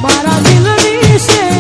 મારા દિલની છે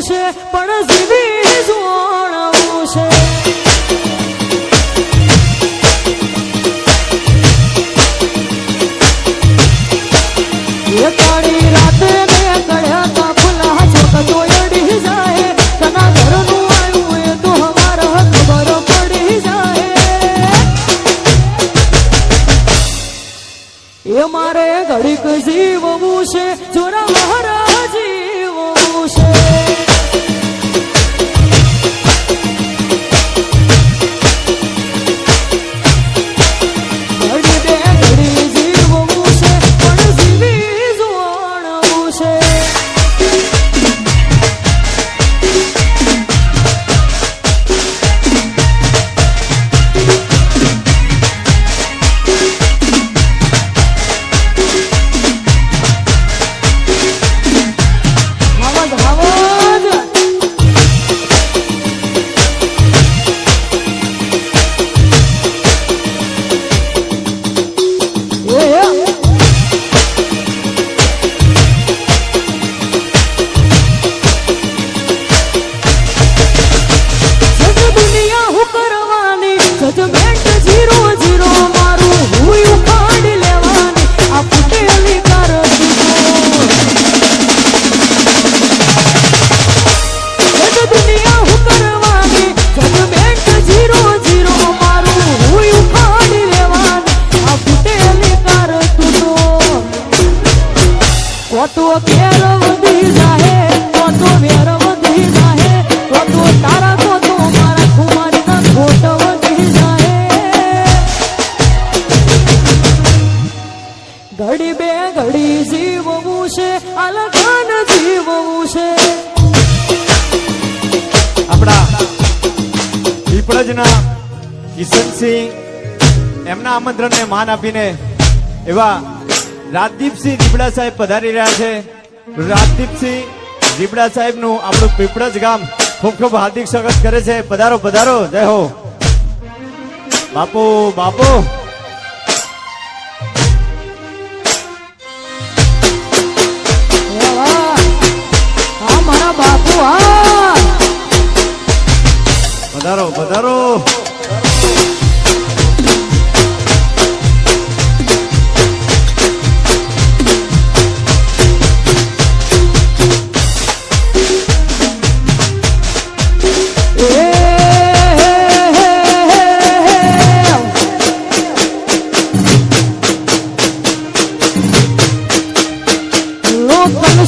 છે પણ જીવી જોણવું છે એ કાળી રાતે ને કળ્યા તા ફૂલા ચોક તો અડી જાય તના ઘરનું આવ્યું એ તો હમાર ખબર પડી જાય એ મારે ઘડીક જીવવું છે જોરા મારા જીવવું છે તો કેર વધી જાહે તો વેર વધી જાહે તો તારા તો મારા કુમારી ના ખોટ વધી જાહે ઘડી બે ઘડી જીવવું છે અલગન જીવવું છે આપણા પીપળજના કિશનસિંહ એમના આમંત્રણને માન આપીને એવા રાજદીપસિંહ રીબડા સાહેબ પધારી રહ્યા છે રાજદીપસિંહ રીબડા સાહેબ નું આપણું પીપળજ ગામ ખૂબ ખૂબ હાર્દિક સ્વાગત કરે છે પધારો પધારો જય હો બાપુ બાપુ હા મારા બાપુ હા પધારો પધારો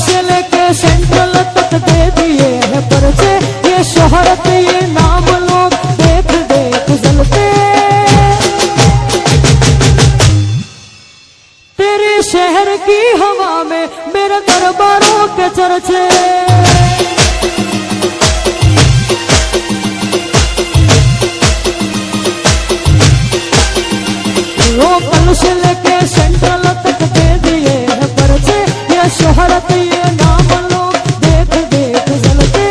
से लेके सेंट्रल तक दे दिए हैं परचे ये शोहरत ये नाम लोग देख देख जलते तेरे शहर की हवा में मेरे दरबारों के चर्चे लोकल से लेके सेंट्रल तक दे दिए हैं परचे ये शोहरत ये नाम लोग देख देख जलते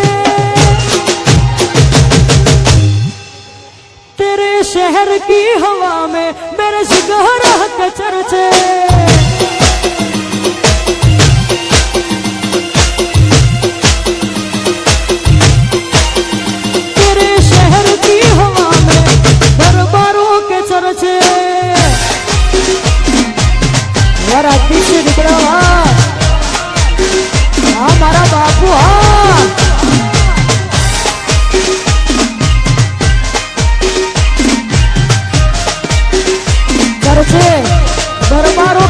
तेरे शहर की हवा में मेरे जिगर के चर्चे तेरे शहर की हवा में दरबारों के चर्चे यार पीछे निकला हाँ मारा बापू हाँ चर्चे दरबारों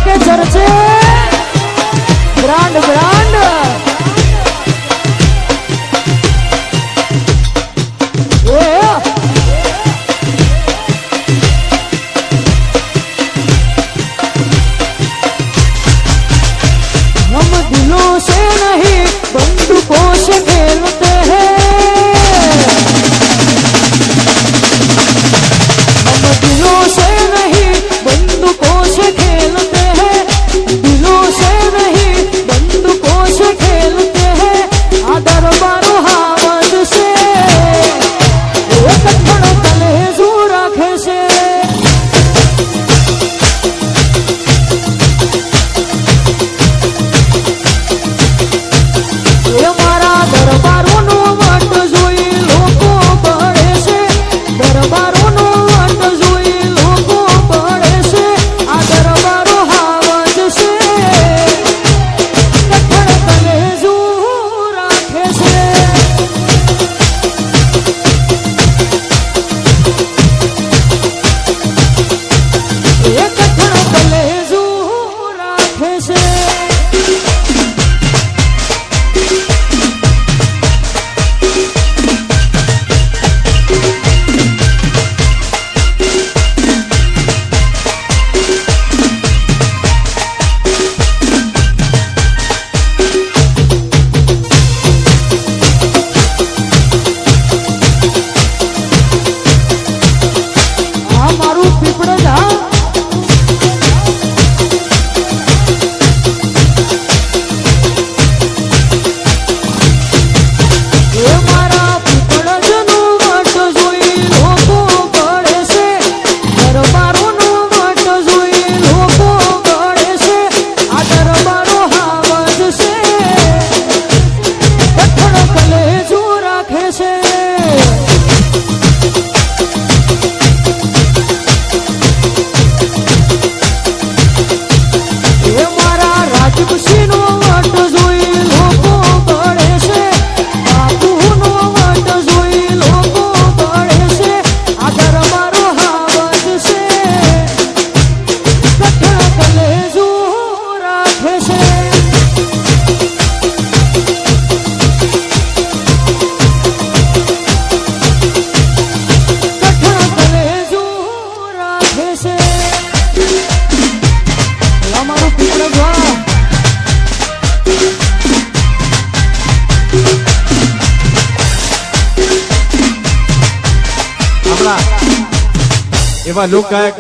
એવા લોકગાયક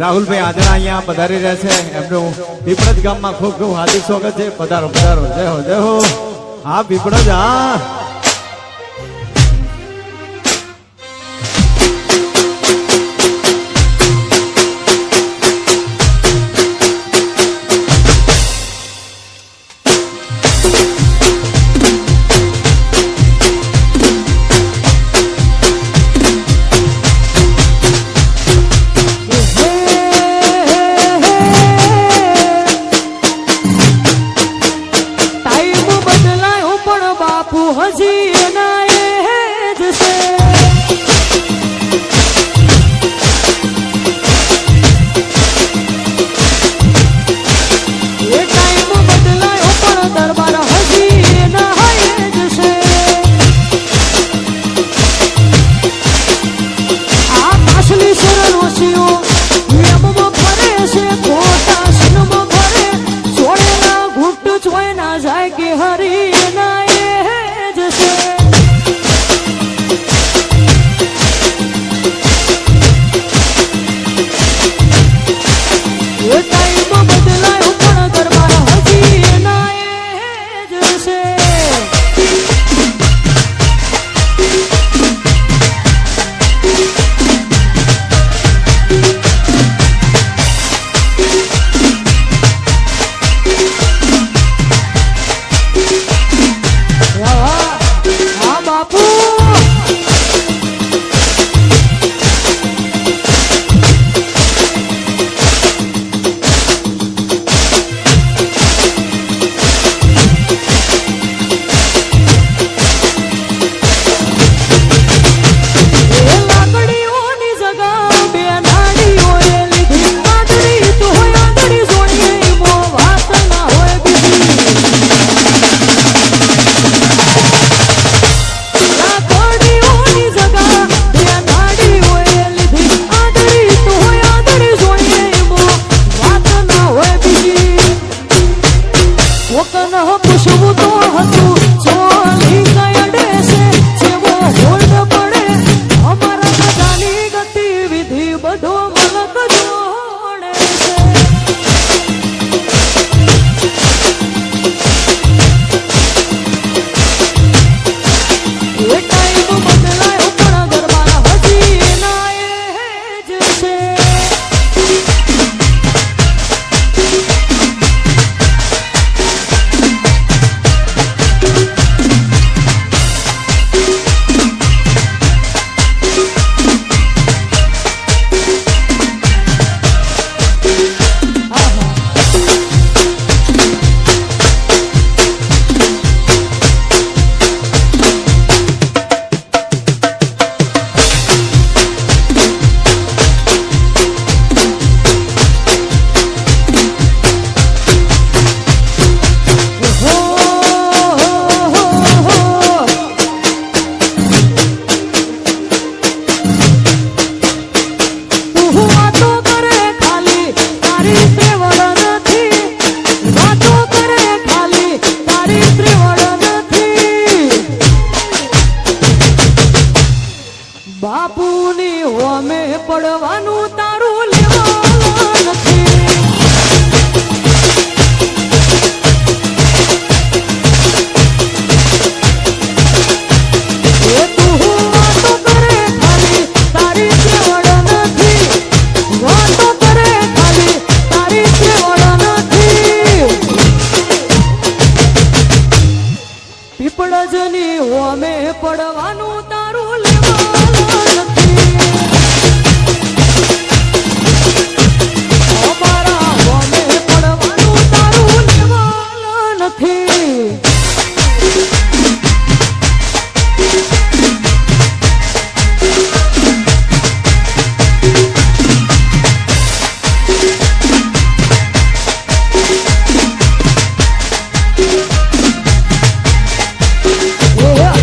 રાહુલભાઈ આદરા અહીંયા પધારી રહ્યા છે એમનું પીપળજ ગામમાં ખૂબ ખૂબ હાર્દિક સ્વાગત છે. પધારો પધારો, જય હો જય હો. હા પીપળજ, હા હજી એના એ જ છે. એ ટાઈમ બદલાયો પણ દરબાર હજી એના એ જ છે. આ કાશલી સરનોશીઓ એમમાં ફરે છે, ખોટા સિનમાં ફરે, છોડેલા ઘૂંટ જોઈ ના જાય કે હરી એના બાપુની હોમે પડવાનું તારું લેવાનું નથી. એ તું વાતો કરે ખાલી તારી કેવડ નથી, વાતો કરે ખાલી તારી કેવડ નથી. પીપળજની હોમે પડવાનું તારું લેવાનું નથી. અમારા હોમે પડવાનું તારું લેવાનું નથી. Yeah.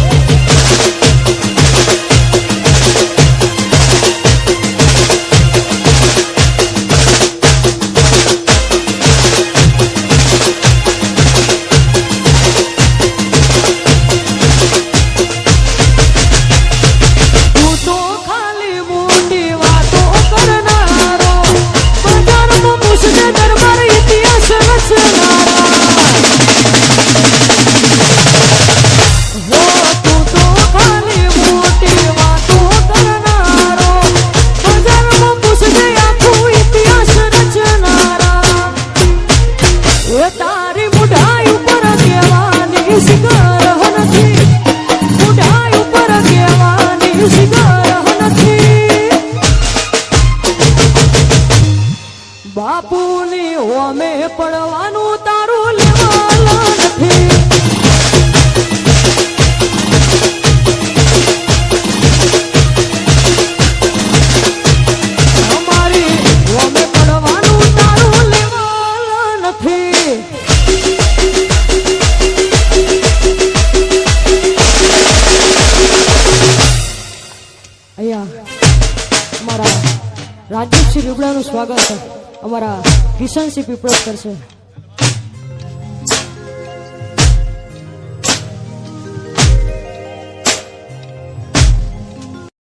અમારા રાજદીપસિંહ રીબડાનું સ્વાગત અમારા કિશનસિંહ પીપળજ કરશે.